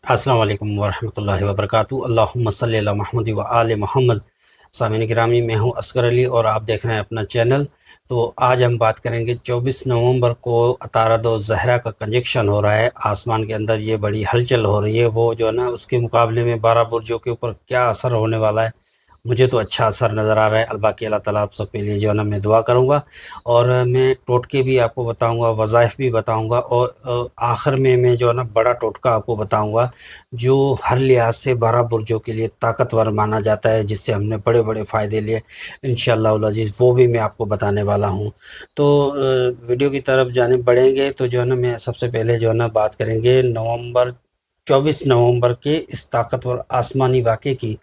السلام علیکم ورحمۃ اللہ وبرکاتہ۔ اللہم صلی علی محمد و آل محمد۔ سامعین گرامی، میں ہوں اصغر علی اور آپ دیکھ رہے ہیں اپنا چینل۔ تو آج ہم بات کریں گے 24 نومبر کو عطارد و زہرہ کا کنجکشن ہو رہا ہے آسمان کے اندر، یہ بڑی ہلچل ہو رہی ہے۔ وہ جو ہے نا اس کے مقابلے میں 12 برجوں کے اوپر کیا اثر ہونے والا ہے، مجھے تو اچھا اثر نظر آ رہا ہے۔ الباقی اللہ تعالیٰ آپ سب کے لیے جو ہے نا میں دعا کروں گا، اور میں ٹوٹکے بھی آپ کو بتاؤں گا، وظائف بھی بتاؤں گا، اور آخر میں جو ہے نا بڑا ٹوٹکا آپ کو بتاؤں گا جو ہر لحاظ سے 12 برجوں کے لیے طاقتور مانا جاتا ہے، جس سے ہم نے بڑے بڑے فائدے لیے انشاءاللہ العزیز، وہ بھی میں آپ کو بتانے والا ہوں۔ تو ویڈیو کی طرف جانب بڑھیں گے تو جو ہے نا میں سب سے پہلے جو ہے نا بات کریں گے 24 نومبر کے اس طاقتور آسمانی واقعے کی،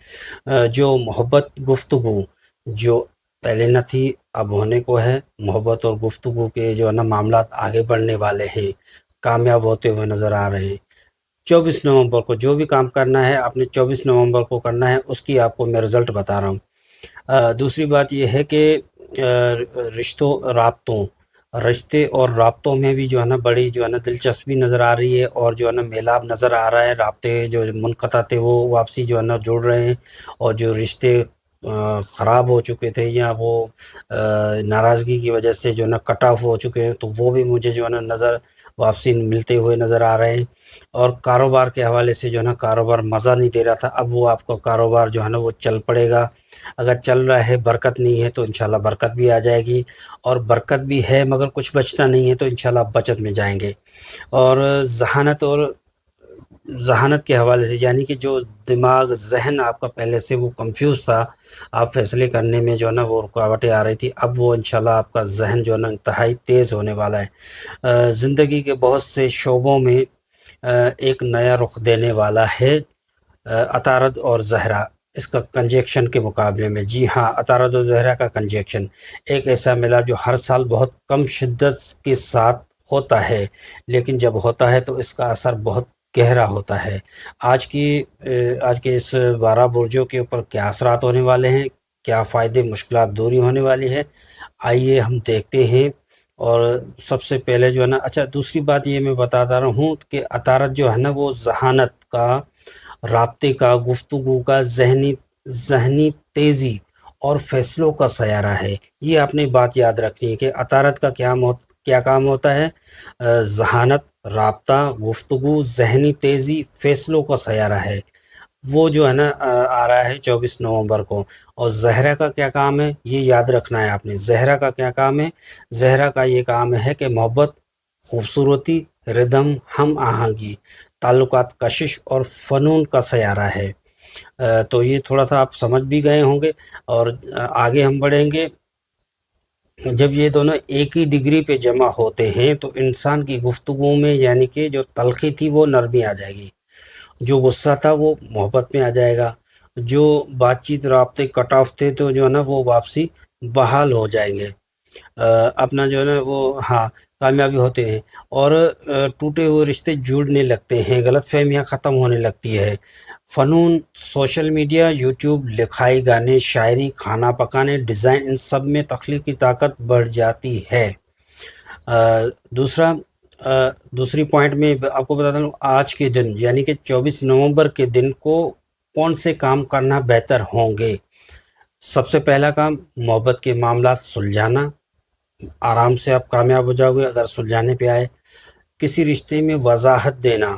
جو محبت گفتگو جو پہلے نہ تھی اب ہونے کو ہے۔ محبت اور گفتگو کے جو ہے نا معاملات آگے بڑھنے والے ہیں، کامیاب ہوتے ہوئے نظر آ رہے ہیں۔ 24 نومبر کو جو بھی کام کرنا ہے آپ نے 24 نومبر کو کرنا ہے، اس کی آپ کو میں رزلٹ بتا رہا ہوں۔ دوسری بات یہ ہے کہ رشتے اور رابطوں میں بھی جو ہے نا بڑی جو ہے نا دلچسپی نظر آ رہی ہے، اور جو ہے نا میلاب نظر آ رہا ہے۔ رابطے جو منقطع تھے وہ واپسی جو ہے نا جڑ رہے ہیں، اور جو رشتے خراب ہو چکے تھے یا وہ ناراضگی کی وجہ سے جو ہے نا کٹ آف ہو چکے ہیں، تو وہ بھی مجھے جو ہے نا واپسی ملتے ہوئے نظر آ رہے ہیں۔ اور کاروبار کے حوالے سے جو ہے نا کاروبار مزہ نہیں دے رہا تھا، اب وہ آپ کو کاروبار جو ہے نا وہ چل پڑے گا۔ اگر چل رہا ہے، برکت نہیں ہے تو انشاءاللہ برکت بھی آ جائے گی، اور برکت بھی ہے مگر کچھ بچنا نہیں ہے تو انشاءاللہ بچت میں جائیں گے۔ اور ذہانت کے حوالے سے، یعنی کہ جو دماغ ذہن آپ کا پہلے سے وہ کنفیوز تھا، آپ فیصلے کرنے میں جو ہے نا وہ رکاوٹیں آ رہی تھی، اب وہ انشاءاللہ آپ کا ذہن جو ہے نا انتہائی تیز ہونے والا ہے۔ زندگی کے بہت سے شعبوں میں ایک نیا رخ دینے والا ہے عطارد اور زہرہ اس کا کنجیکشن کے مقابلے میں۔ جی ہاں، عطارد و زہرہ کا کنجیکشن ایک ایسا میلہ جو ہر سال بہت کم شدت کے ساتھ ہوتا ہے، لیکن جب ہوتا ہے تو اس کا اثر بہت گہرا ہوتا ہے۔ آج کے اس 12 برجوں کے اوپر کیا اثرات ہونے والے ہیں، کیا فائدے مشکلات دوری ہونے والی ہے، آئیے ہم دیکھتے ہیں۔ اور سب سے پہلے جو ہے نا، اچھا دوسری بات یہ میں بتاتا رہا ہوں کہ عطارد جو ہے نا وہ ذہانت کا، رابطے کا، گفتگو کا، ذہنی تیزی اور فیصلوں کا سیارہ ہے۔ یہ آپ نے بات یاد رکھنی ہے کہ عطارد کا کیا کام ہوتا ہے۔ ذہانت، رابطہ، گفتگو، ذہنی تیزی، فیصلوں کا سیارہ ہے۔ وہ جو ہے نا آ رہا ہے 24 نومبر کو۔ اور زہرہ کا کیا کام ہے یہ یاد رکھنا ہے آپ نے۔ زہرہ کا کیا کام ہے؟ زہرہ کا یہ کام ہے کہ محبت، خوبصورتی، ردم، ہم آہنگی، تعلقات، کشش اور فنون کا سیارہ ہے۔ تو یہ تھوڑا سا آپ سمجھ بھی گئے ہوں گے، اور آگے ہم بڑھیں گے۔ جب یہ دونوں ایک ہی ڈگری پہ جمع ہوتے ہیں تو انسان کی گفتگو میں، یعنی کہ جو تلخی تھی وہ نرمی آ جائے گی، جو غصہ تھا وہ محبت میں آ جائے گا، جو بات چیت رابطے کٹ آف تھے تو جو ہے نا وہ واپسی بحال ہو جائیں گے، اپنا جو ہے نا وہ ہاں کامیابی ہوتے ہیں، اور ٹوٹے ہوئے رشتے جڑنے لگتے ہیں، غلط فہمیاں ختم ہونے لگتی ہے۔ فنون، سوشل میڈیا، یوٹیوب، لکھائی، گانے، شاعری، کھانا پکانے، ڈیزائن، ان سب میں تخلیقی طاقت بڑھ جاتی ہے۔ دوسری پوائنٹ میں آپ کو بتاتا ہوں، آج کے دن یعنی کہ 24 نومبر کے دن کو کون سے کام کرنا بہتر ہوں گے۔ سب سے پہلا کام، محبت کے معاملات سلجھانا، آرام سے آپ کامیاب ہو جاؤ گے اگر سلجھانے پہ آئے۔ کسی رشتے میں وضاحت دینا،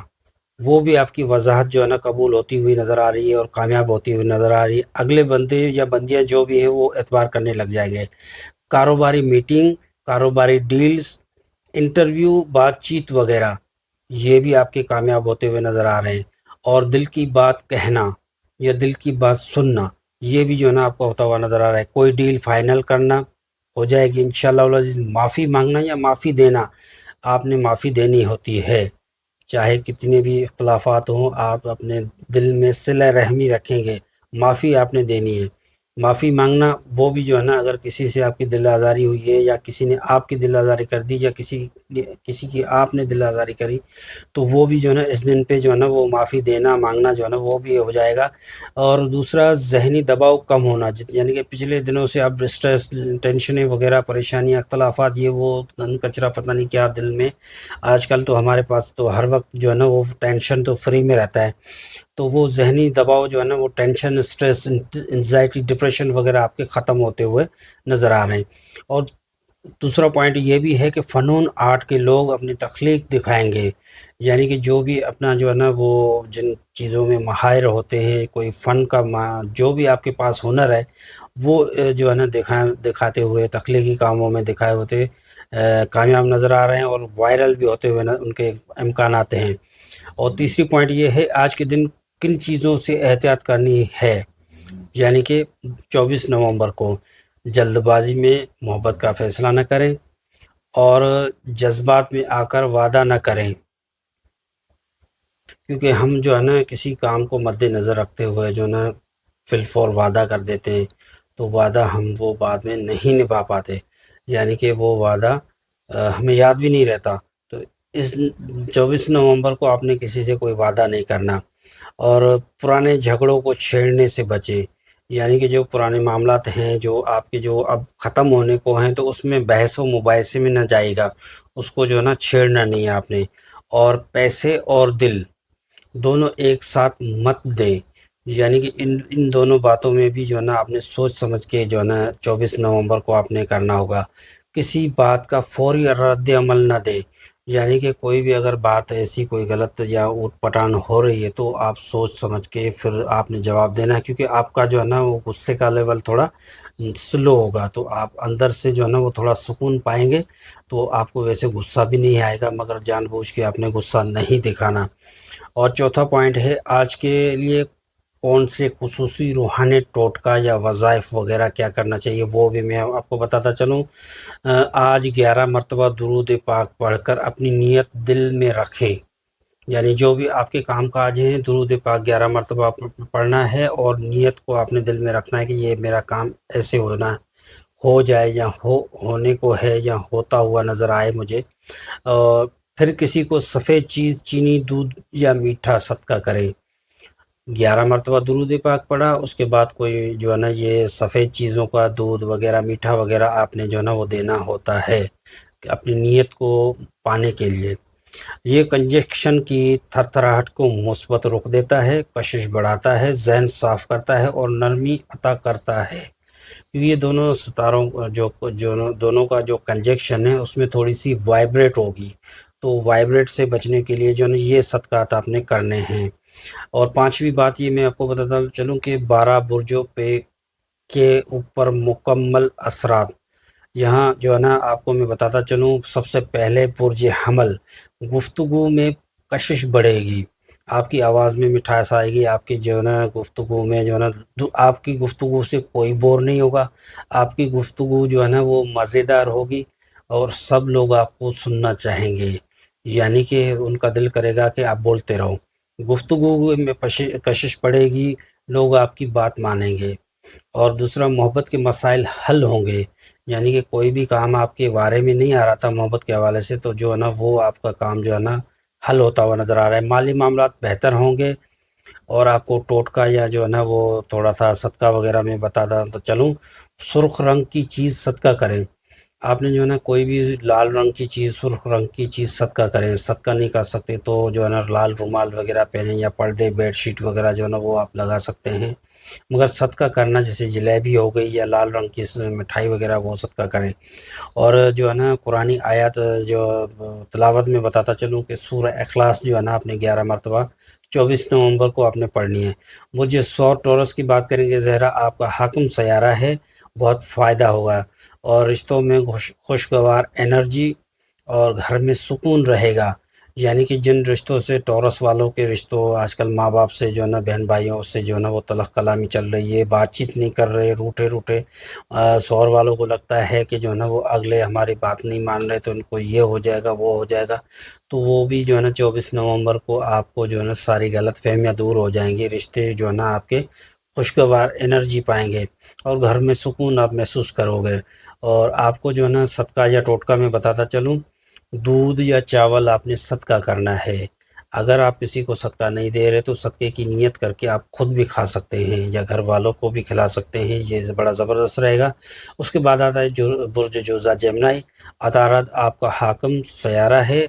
وہ بھی آپ کی وضاحت جو ہے نا قبول ہوتی ہوئی نظر آ رہی ہے اور کامیاب ہوتی ہوئی نظر آ رہی ہے، اگلے بندے یا بندیاں جو بھی ہیں وہ اعتبار کرنے لگ جائیں گے۔ کاروباری میٹنگ، کاروباری ڈیلز، انٹرویو، بات چیت وغیرہ، یہ بھی آپ کے کامیاب ہوتے ہوئے نظر آ رہے ہیں۔ اور دل کی بات کہنا یا دل کی بات سننا، یہ بھی جو ہے نا آپ کو ہوتا ہوا نظر آ رہا ہے۔ کوئی ڈیل فائنل کرنا ہو جائے گی انشاءاللہ العزیز۔ معافی مانگنا یا معافی دینا، آپ نے معافی دینی ہوتی ہے، چاہے کتنے بھی اختلافات ہوں، آپ اپنے دل میں صلہ رحمی رکھیں گے، معافی آپ نے دینی ہے۔ معافی مانگنا وہ بھی جو ہے نا، اگر کسی سے آپ کی دل آزاری ہوئی ہے یا کسی نے آپ کی دل آزاری کر دی یا کسی کسی کی آپ نے دل آزاری کری تو وہ بھی جو ہے نا اس دن پہ جو ہے نا وہ معافی دینا مانگنا جو ہے نا وہ بھی ہو جائے گا۔ اور دوسرا ذہنی دباؤ کم ہونا، یعنی کہ پچھلے دنوں سے اب اسٹریس، ٹینشنیں وغیرہ، پریشانیاں، اختلافات، یہ وہ کچرا پتہ نہیں کیا دل میں آج کل تو ہمارے پاس تو ہر وقت جو ہے نا وہ ٹینشن تو فری میں رہتا ہے، تو وہ ذہنی دباؤ جو ہے نا وہ ٹینشن، اسٹریس، انزائٹی، ڈپریشن وغیرہ آپ کے ختم ہوتے ہوئے نظر آ رہے ہیں۔ اور دوسرا پوائنٹ یہ بھی ہے کہ فنون آرٹ کے لوگ اپنی تخلیق دکھائیں گے، یعنی کہ جو بھی اپنا جو ہے نا وہ جن چیزوں میں ماہر ہوتے ہیں، کوئی فن کا جو بھی آپ کے پاس ہنر ہے وہ جو ہے نا دکھاتے ہوئے تخلیقی کاموں میں دکھائے ہوتے کامیاب نظر آ رہے ہیں، اور وائرل بھی ہوتے ہوئے ان کے امکانات ہیں۔ اور تیسری پوائنٹ یہ ہے آج کے دن کن چیزوں سے احتیاط کرنی ہے، یعنی کہ 24 نومبر کو جلد بازی میں محبت کا فیصلہ نہ کریں، اور جذبات میں آ کر وعدہ نہ کریں، کیونکہ ہم جو ہے نا کسی کام کو مد نظر رکھتے ہوئے جو ہے نا فی الفور وعدہ کر دیتے ہیں، تو وعدہ ہم وہ بعد میں نہیں نبھا پاتے، یعنی کہ وہ وعدہ ہمیں یاد بھی نہیں رہتا۔ تو اس 24 نومبر کو آپ نے کسی سے کوئی وعدہ نہیں کرنا، اور پرانے جھگڑوں کو چھیڑنے سے بچے، یعنی کہ جو پرانے معاملات ہیں جو آپ کے جو اب ختم ہونے کو ہیں تو اس میں بحث و مباحثے میں نہ جائے گا، اس کو جو ہے نا چھیڑنا نہیں ہے آپ نے۔ اور پیسے اور دل دونوں ایک ساتھ مت دیں، یعنی کہ ان دونوں باتوں میں بھی جو ہے نا آپ نے سوچ سمجھ کے جو ہے نا 24 نومبر کو آپ نے کرنا ہوگا۔ کسی بات کا فوری رد عمل نہ دے، یعنی کہ کوئی بھی اگر بات ایسی کوئی غلط یا اوٹ پٹان ہو رہی ہے تو آپ سوچ سمجھ کے پھر آپ نے جواب دینا ہے، کیونکہ آپ کا جو ہے نا وہ غصے کا لیول تھوڑا سلو ہوگا، تو آپ اندر سے جو ہے نا وہ تھوڑا سکون پائیں گے، تو آپ کو ویسے غصہ بھی نہیں آئے گا، مگر جان بوجھ کے آپ نے غصہ نہیں دکھانا۔ اور چوتھا پوائنٹ ہے آج کے لیے کون سے خصوصی روحانی ٹوٹکا یا وظائف وغیرہ کیا کرنا چاہیے، وہ بھی میں آپ کو بتاتا چلوں۔ آج 11 مرتبہ درود پاک پڑھ کر اپنی نیت دل میں رکھیں، یعنی جو بھی آپ کے کام کاج ہیں درود پاک 11 مرتبہ پڑھنا ہے، اور نیت کو آپ نے دل میں رکھنا ہے کہ یہ میرا کام ایسے ہو جائے، یا ہونے کو ہے، یا ہوتا ہوا نظر آئے مجھے۔ اور پھر کسی کو سفید چیز، چینی، دودھ یا میٹھا صدقہ کریں۔ 11 مرتبہ درود پاک پڑھا، اس کے بعد کوئی جو ہے نا یہ سفید چیزوں کا دودھ وغیرہ، میٹھا وغیرہ آپ نے جو ہے نا وہ دینا ہوتا ہے اپنی نیت کو پانے کے لیے۔ یہ کنجکشن کی تھر تھراہٹ کو مثبت رخ دیتا ہے، کشش بڑھاتا ہے، ذہن صاف کرتا ہے اور نرمی عطا کرتا ہے، کیونکہ یہ دونوں ستاروں جو دونوں کا جو کنجیکشن ہے اس میں تھوڑی سی وائبریٹ ہوگی، تو وائبریٹ سے بچنے کے لیے جو ہے نا یہ صدقات آپ نے کرنے ہیں۔ اور پانچویں بات یہ میں آپ کو بتاتا چلوں کہ 12 برجوں پہ کے اوپر مکمل اثرات، یہاں جو ہے نا آپ کو میں بتاتا چلوں، سب سے پہلے برج حمل، گفتگو میں کشش بڑھے گی، آپ کی آواز میں مٹھاس آئے گی، آپ کی جو ہے نا گفتگو میں جو ہے نا آپ کی گفتگو سے کوئی بور نہیں ہوگا، آپ کی گفتگو جو ہے نا وہ مزیدار ہوگی، اور سب لوگ آپ کو سننا چاہیں گے، یعنی کہ ان کا دل کرے گا کہ آپ بولتے رہو۔ گفتگو میں کشش پڑے گی، لوگ آپ کی بات مانیں گے۔ اور دوسرا، محبت کے مسائل حل ہوں گے، یعنی کہ کوئی بھی کام آپ کے بارے میں نہیں آ رہا تھا محبت کے حوالے سے، تو جو ہے نا وہ آپ کا کام جو ہے نا حل ہوتا ہوا نظر آ رہا ہے۔ مالی معاملات بہتر ہوں گے، اور آپ کو ٹوٹکا یا جو ہے نا وہ تھوڑا سا صدقہ وغیرہ میں بتاتا تو چلوں، سرخ رنگ کی چیز صدقہ کریں، آپ نے جو ہے نا کوئی بھی لال رنگ کی چیز، سرخ رنگ کی چیز صدقہ کریں۔ صدقہ نہیں کر سکتے تو جو ہے نا لال رومال وغیرہ پہنیں، یا پردے، بیڈ شیٹ وغیرہ جو ہے نا وہ آپ لگا سکتے ہیں، مگر صدقہ کرنا جیسے جلیبی ہو گئی یا لال رنگ کی مٹھائی وغیرہ وہ صدقہ کریں۔ اور جو ہے نا قرآنی آیات جو تلاوت میں بتاتا چلوں کہ سورہ اخلاص جو ہے نا آپ نے 11 مرتبہ 24 نومبر کو آپ نے پڑھنی ہے۔ مجھے 100 ٹورس کی بات کریں گے، زہرا آپ کا حاکم سیارہ ہے، بہت فائدہ ہوگا، اور رشتوں میں خوشگوار انرجی، اور گھر میں سکون رہے گا، یعنی کہ جن رشتوں سے ٹورس والوں کے رشتوں آج کل ماں باپ سے جو ہے نا، بہن بھائیوں سے جو ہے نا وہ تلخ کلامی چل رہی ہے، بات چیت نہیں کر رہے، روٹے روٹے، شوہر والوں کو لگتا ہے کہ جو ہے نا وہ اگلے ہماری بات نہیں مان رہے تو ان کو یہ ہو جائے گا، وہ ہو جائے گا، تو وہ بھی جو ہے نا 24 نومبر کو آپ کو جو ہے نا ساری غلط فہمیاں دور ہو جائیں گی، رشتے جو ہے نا آپ کے خوشگوار انرجی پائیں گے، اور گھر میں سکون آپ محسوس کرو گے۔ اور آپ کو جو ہے نا صدقہ یا ٹوٹکا میں بتاتا چلوں، دودھ یا چاول آپ نے صدقہ کرنا ہے۔ اگر آپ کسی کو صدقہ نہیں دے رہے تو صدقے کی نیت کر کے آپ خود بھی کھا سکتے ہیں یا گھر والوں کو بھی کھلا سکتے ہیں، یہ بڑا زبردست رہے گا۔ اس کے بعد آتا ہے جو برج جوزا جیمنائی، عطارد آپ کا حاکم سیارہ ہے۔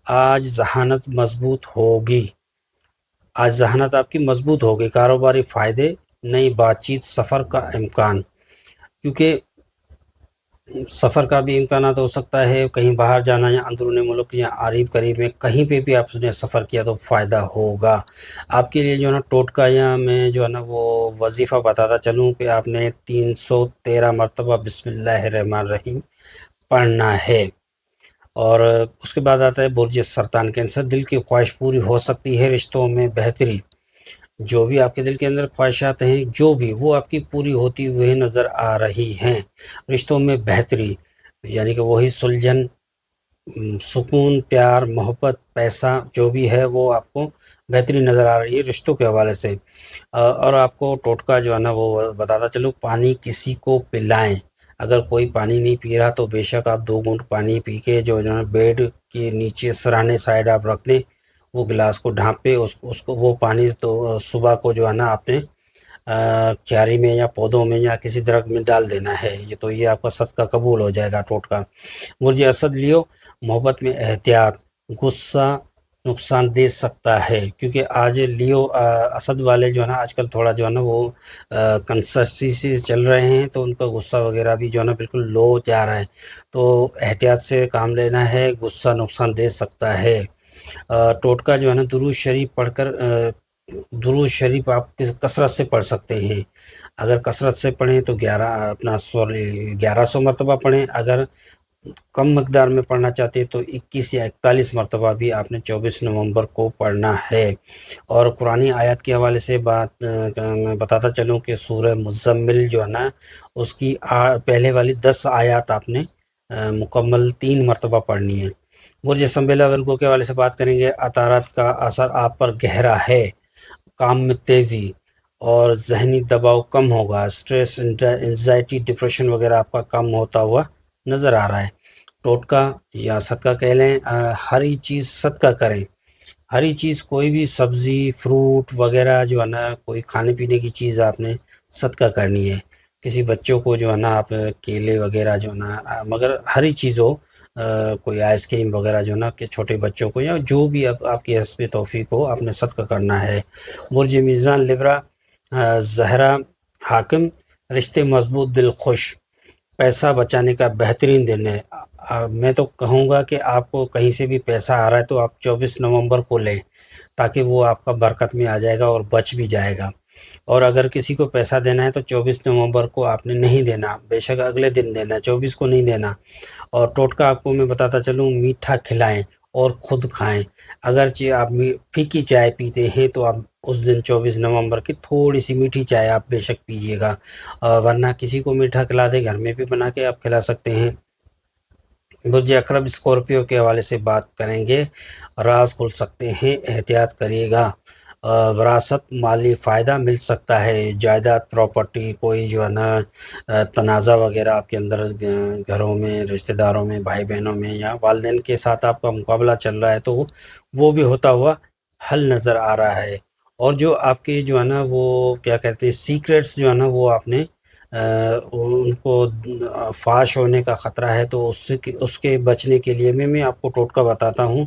آج ذہانت مضبوط ہوگی، آج ذہانت آپ کی مضبوط ہوگی، کاروباری فائدے، نئی بات چیت، سفر کا امکان، کیونکہ سفر کا بھی امکانات ہو سکتا ہے، کہیں باہر جانا یا اندرون ملک یا قریب قریب میں کہیں پہ بھی آپ نے سفر کیا تو فائدہ ہوگا آپ کے لیے۔ جو ہے نا ٹوٹکا یا میں جو ہے نا وہ وظیفہ بتاتا چلوں کہ آپ نے 313 مرتبہ بسم اللہ الرحمن الرحیم پڑھنا ہے۔ اور اس کے بعد آتا ہے برج سرطان کینسر، دل کی خواہش پوری ہو سکتی ہے، رشتوں میں بہتری، جو بھی آپ کے دل کے اندر خواہشات ہیں جو بھی وہ آپ کی پوری ہوتی ہوئی نظر آ رہی ہیں۔ رشتوں میں بہتری یعنی کہ وہی سلجھن، سکون، پیار، محبت، پیسہ جو بھی ہے وہ آپ کو بہتری نظر آ رہی ہے رشتوں کے حوالے سے۔ اور آپ کو ٹوٹکا جو ہے نا وہ بتاتا چلو، پانی کسی کو پلائیں، اگر کوئی پانی نہیں پی رہا تو بے شک آپ 2 گھونٹ پانی پی کے جو ہے نا بیڈ کے نیچے سرانے سائڈ آپ رکھ دیں، وہ گلاس کو ڈھانپ پہ اس کو وہ پانی تو صبح کو جو ہے نا آپ نے کیاری میں یا پودوں میں یا کسی درخت میں ڈال دینا ہے، یہ آپ کا صدقہ قبول ہو جائے گا ٹوٹکا۔ برج اسد لیو، محبت میں احتیاط، غصہ نقصان دے سکتا ہے، کیونکہ آج لیو اسد والے جو ہے نا آج کل تھوڑا جو ہے نا وہ کنسسٹی سے چل رہے ہیں، تو ان کا غصہ وغیرہ بھی جو ہے نا بالکل لو جا رہا ہے، تو احتیاط سے کام لینا ہے، غصہ نقصان دے سکتا ہے۔ ٹوٹکا جو ہے نا درود شریف پڑھ کر، درود شریف آپ کثرت سے پڑھ سکتے ہیں، اگر کثرت سے پڑھیں تو 1100 مرتبہ پڑھیں، اگر کم مقدار میں پڑھنا چاہتے تو 21 یا 41 مرتبہ بھی آپ نے 24 نومبر کو پڑھنا ہے۔ اور قرآن آیات کے حوالے سے میں بتاتا چلوں کہ سورہ مزمل جو ہے نا اس کی پہلے والی 10 آیات آپ نے مکمل 3 مرتبہ پڑھنی ہے۔ برج سنبیلا ورگو کے حوالے سے بات کریں گے، عطارد کا اثر آپ پر گہرا ہے، کام میں تیزی اور ذہنی دباؤ کم ہوگا، سٹریس، انزائٹی، ڈپریشن وغیرہ آپ کا کم ہوتا ہوا نظر آ رہا ہے۔ ٹوٹکا یا صدقہ کہہ لیں، ہری چیز صدقہ کریں، ہری چیز کوئی بھی سبزی، فروٹ وغیرہ جو ہے نا کوئی کھانے پینے کی چیز آپ نے صدقہ کرنی ہے، کسی بچوں کو جو ہے نا آپ کیلے وغیرہ جو ہے نا، مگر ہری چیز ہو، کوئی آئس کریم وغیرہ جو ہے نا کہ چھوٹے بچوں کو یا جو بھی آپ کی حسب توفیق ہو آپ نے صدقہ کرنا ہے۔ برج میزان لبرا، زہرا حاکم، رشتے مضبوط، دل خوش، پیسہ بچانے کا بہترین دن ہے۔ میں تو کہوں گا کہ آپ کو کہیں سے بھی پیسہ آ رہا ہے تو آپ 24 نومبر کو لیں، تاکہ وہ آپ کا برکت میں آ جائے گا اور بچ بھی جائے گا۔ اور اگر کسی کو پیسہ دینا ہے تو 24 نومبر کو آپ نے نہیں دینا، بے شک اگلے دن دینا، 24 کو نہیں دینا۔ اور ٹوٹکا آپ کو میں بتاتا چلوں، میٹھا کھلائیں اور خود کھائیں، اگرچہ آپ پھیکی چائے پیتے ہیں تو آپ اس دن 24 نومبر کی تھوڑی سی میٹھی چائے آپ بے شک پیجیے گا، ورنہ کسی کو میٹھا کھلا دے، گھر میں بھی بنا کے آپ کھلا سکتے ہیں۔ برج اکرم اسکارپیو کے حوالے سے بات کریں گے، راز کھل سکتے ہیں، احتیاط کریے گا، وراثت، مالی فائدہ مل سکتا ہے، جائیداد، پراپرٹی، کوئی جو ہے نا تنازع وغیرہ آپ کے اندر گھروں میں، رشتہ داروں میں، بھائی بہنوں میں یا والدین کے ساتھ آپ کا مقابلہ چل رہا ہے تو وہ بھی ہوتا ہوا حل نظر آ رہا ہے۔ اور جو آپ کے جو ہے نا وہ کیا کہتے ہیں سیکریٹس جو ہے نا وہ آپ نے ان کو فاش ہونے کا خطرہ ہے، تو اس کے بچنے کے لیے میں آپ کو ٹوٹکا بتاتا ہوں،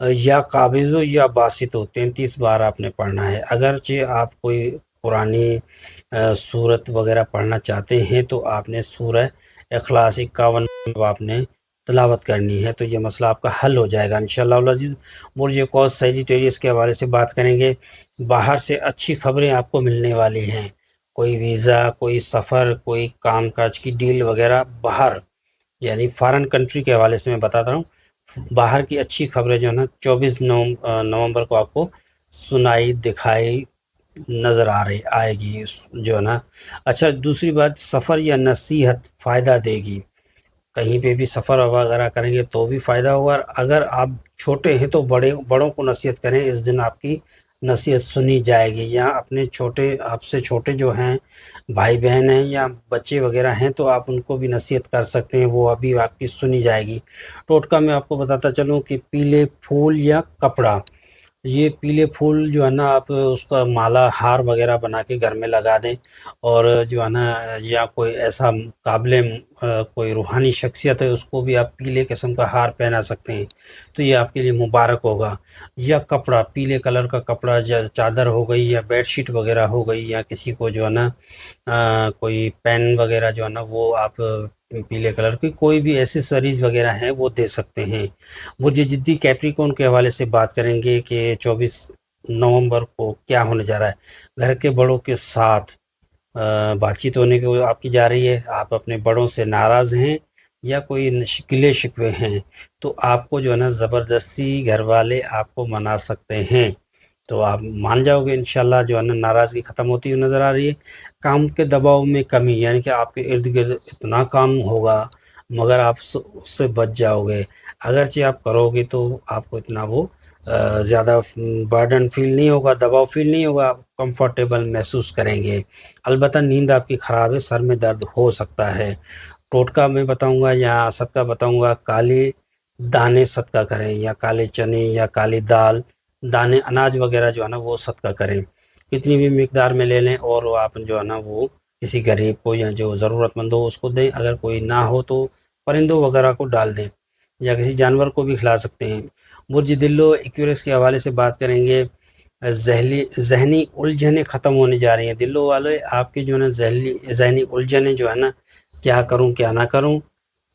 یا قابض ہو یا باسط ہو 33 بار آپ نے پڑھنا ہے، اگرچہ آپ کوئی پرانی سورت وغیرہ پڑھنا چاہتے ہیں تو آپ نے سورہ اخلاص 51 آپ نے تلاوت کرنی ہے، تو یہ مسئلہ آپ کا حل ہو جائے گا انشاءاللہ العزیز۔ برج قوس سیجیٹیریس کے حوالے سے بات کریں گے، باہر سے اچھی خبریں آپ کو ملنے والی ہیں، کوئی ویزا، کوئی سفر، کوئی کام کاج کی ڈیل وغیرہ باہر یعنی فارن کنٹری کے حوالے سے میں بتاتا ہوں، باہر کی اچھی خبریں جو ہے نا 24 نومبر کو آپ کو سنائی دکھائی نظر آئے گی جو ہے نا۔ اچھا، دوسری بات، سفر یا نصیحت فائدہ دے گی، کہیں پہ بھی سفر وغیرہ کریں گے تو بھی فائدہ ہوگا، اگر آپ چھوٹے ہیں تو بڑوں کو نصیحت کریں، اس دن آپ کی نصیحت سنی جائے گی، یا اپنے چھوٹے آپ سے چھوٹے جو ہیں بھائی بہن ہیں یا بچے وغیرہ ہیں تو آپ ان کو بھی نصیحت کر سکتے ہیں، وہ ابھی آپ کی سنی جائے گی۔ ٹوٹکا میں آپ کو بتاتا چلوں کہ پیلے پھول یا کپڑا، یہ پیلے پھول جو ہے نا آپ اس کا مالا ہار وغیرہ بنا کے گھر میں لگا دیں، اور جو ہے نا یا کوئی ایسا قابل کوئی روحانی شخصیت ہے اس کو بھی آپ پیلے قسم کا ہار پہنا سکتے ہیں، تو یہ آپ کے لیے مبارک ہوگا۔ یا کپڑا، پیلے کلر کا کپڑا، چادر ہو گئی یا بیڈ شیٹ وغیرہ ہو گئی، یا کسی کو جو ہے نا کوئی پین وغیرہ جو ہے نا وہ آپ پیلے کلر کی کوئی بھی ایسیسریز وغیرہ ہیں وہ دے سکتے ہیں۔ وہ جدی کیپریکون کے حوالے سے بات کریں گے کہ 24 نومبر کو کیا ہونے جا رہا ہے۔ گھر کے بڑوں کے ساتھ بات چیت ہونے کو آپ کی جا رہی ہے، آپ اپنے بڑوں سے ناراض ہیں یا کوئی گلے شکوے ہیں تو آپ کو جو ہے نا زبردستی گھر والے آپ کو منا سکتے ہیں، تو آپ مان جاؤ گے انشاءاللہ، جو ہے نا ناراضگی ختم ہوتی ہوئی نظر آ رہی ہے۔ کام کے دباؤ میں کمی، یعنی کہ آپ کے ارد گرد اتنا کام ہوگا مگر آپ اس سے بچ جاؤ گے، اگرچہ آپ کرو گے تو آپ کو اتنا وہ زیادہ برڈن فیل نہیں ہوگا، دباؤ فیل نہیں ہوگا، آپ کمفرٹیبل محسوس کریں گے۔ البتہ نیند آپ کی خراب ہے، سر میں درد ہو سکتا ہے۔ ٹوٹکا میں بتاؤں گا یا صدقہ بتاؤں گا، کالے دانے صدقہ کریں، یا کالے چنے یا کالی دال دانے اناج وغیرہ جو ہے نا وہ صدقہ کریں، کتنی بھی مقدار میں لے لیں، اور آپ جو ہے نا وہ کسی غریب کو یا جو ضرورت مند ہو اس کو دیں، اگر کوئی نہ ہو تو پرندوں وغیرہ کو ڈال دیں یا کسی جانور کو بھی کھلا سکتے ہیں۔ برج دل و ایکیورس کے حوالے سے بات کریں گے، ذہنی الجھنیں ختم ہونے جا رہی ہیں۔ دلوں والے آپ کی جو ہے نا ذہنی الجھنیں جو ہے نا، کیا کروں کیا نہ کروں،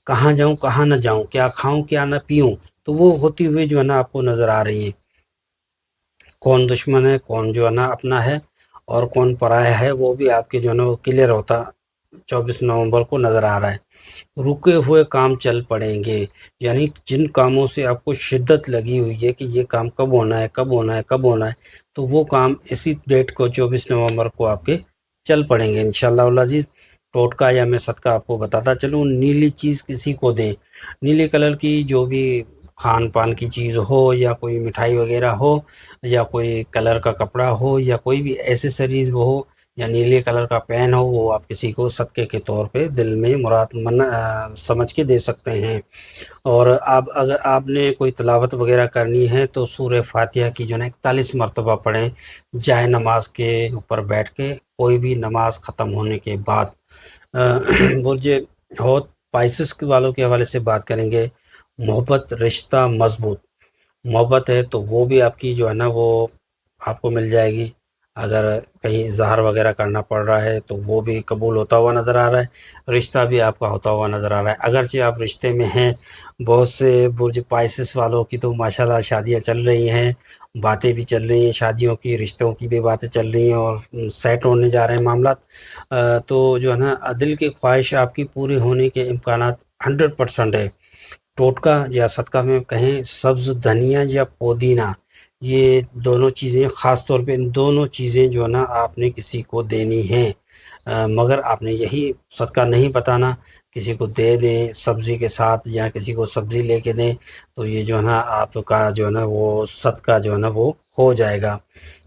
کہاں جاؤں کہاں نہ جاؤں، کیا کھاؤں کیا نہ پیوں، تو وہ ہوتی ہوئی جو ہے نا آپ کو نظر آ رہی ہیں۔ کون دشمن ہے، کون جو ہے نا اپنا ہے، اور کون پرایا ہے، وہ بھی آپ کے جو ہے نا وہ کلیئر ہوتا 24 نومبر کو نظر آ رہا ہے۔ رکے ہوئے کام چل پڑیں گے، یعنی جن کاموں سے آپ کو شدت لگی ہوئی ہے کہ یہ کام کب ہونا ہے کب ہونا ہے کب ہونا ہے، تو وہ کام اسی ڈیٹ کو 24 نومبر کو آپ کے چل پڑیں گے انشاءاللہ العزیز۔ ٹوٹکا یا میں صدقہ آپ کو بتاتا چلوں، نیلی چیز کسی کو دیں، نیلے کلر کی جو بھی کھان پان کی چیز ہو، یا کوئی مٹھائی وغیرہ ہو، یا کوئی کلر کا کپڑا ہو، یا کوئی بھی ایسیسریز وہ ہو، یا نیلے کلر کا پین ہو، وہ آپ کسی کو صدقے کے طور پہ دل میں مراد سمجھ کے دے سکتے ہیں۔ اور اگر آپ نے کوئی تلاوت وغیرہ کرنی ہے تو سورہ فاتحہ کی جو ہے نا 41 مرتبہ پڑھیں، جائے نماز کے اوپر بیٹھ کے، کوئی بھی نماز ختم ہونے کے بعد۔ برج ہوت پائسس والوں کے حوالے سے بات کریں گے، محبت رشتہ مضبوط، محبت ہے تو وہ بھی آپ کی جو ہے نا وہ آپ کو مل جائے گی، اگر کہیں اظہار وغیرہ کرنا پڑ رہا ہے تو وہ بھی قبول ہوتا ہوا نظر آ رہا ہے، رشتہ بھی آپ کا ہوتا ہوا نظر آ رہا ہے۔ اگرچہ آپ رشتے میں ہیں، بہت سے برج پائسس والوں کی تو ماشاءاللہ شادیاں چل رہی ہیں، باتیں بھی چل رہی ہیں شادیوں کی، رشتوں کی بھی باتیں چل رہی ہیں، اور سیٹ ہونے جا رہے ہیں معاملات، تو جو ہے نا دل کی خواہش آپ کی پوری ہونے کے امکانات 100% ہے۔ ٹوٹکا یا صدقہ میں کہیں سبز دھنیا یا پودینہ، یہ دونوں چیزیں، خاص طور پہ ان دونوں چیزیں جو ہے نا آپ نے کسی کو دینی ہیں، مگر آپ نے یہی صدقہ نہیں بتانا، کسی کو دے دیں سبزی کے ساتھ، یا کسی کو سبزی لے کے دیں، تو یہ جو ہے نا آپ کا جو ہے نا وہ صدقہ جو ہے نا وہ ہو جائے گا۔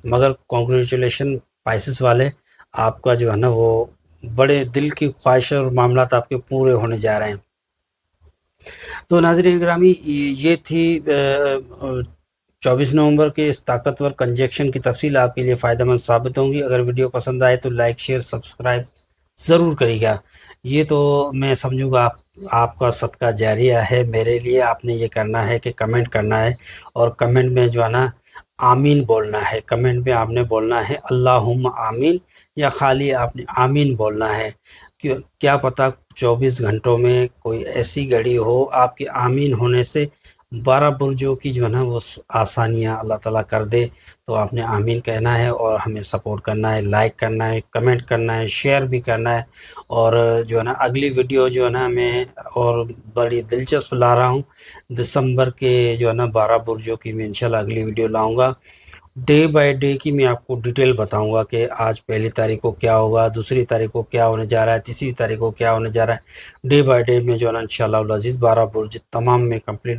مگر کانگریچولیشن پائسس والے، آپ کا جو ہے نا وہ بڑے دل کی خواہش اور معاملات آپ کے پورے ہونے جا رہے ہیں۔ تو ناظرین گرامی، یہ تھی 24 نومبر کے اس طاقتور کنجیکشن کی تفصیل، آپ کے لیے فائدہ مند ثابت ہوں گی۔ اگر ویڈیو پسند آئے تو لائک شیئر سبسکرائب ضرور کریے گا، یہ تو میں سمجھوں گا آپ کا صدقہ جاریہ ہے میرے لیے۔ آپ نے یہ کرنا ہے کہ کمنٹ کرنا ہے، اور کمنٹ میں جو ہے نا آمین بولنا ہے، کمنٹ میں آپ نے بولنا ہے اللہم آمین، یا خالی آپ نے آمین بولنا ہے، کیا پتہ 24 گھنٹوں میں کوئی ایسی گھڑی ہو آپ کے آمین ہونے سے 12 برجوں کی جو ہے نا وہ آسانیاں اللہ تعالیٰ کر دے۔ تو آپ نے آمین کہنا ہے، اور ہمیں سپورٹ کرنا ہے، لائک کرنا ہے، کمنٹ کرنا ہے، شیئر بھی کرنا ہے، اور جو ہے نا اگلی ویڈیو جو ہے نا میں اور بڑی دلچسپ لا رہا ہوں، دسمبر کے جو ہے نا 12 برجوں کی میں انشاءاللہ اگلی ویڈیو لاؤں گا۔ ڈے بائی ڈے کی میں آپ کو ڈیٹیل بتاؤں گا کہ آج 1 تاریخ کو کیا ہوگا، 2 تاریخ کو کیا ہونے جا رہا ہے، 3 تاریخ کو کیا ہونے جا رہا ہے۔ ڈے بائی ڈے میں جو ہے نا انشاءاللہ العزیز 12 برج تمام میں کمپلیٹ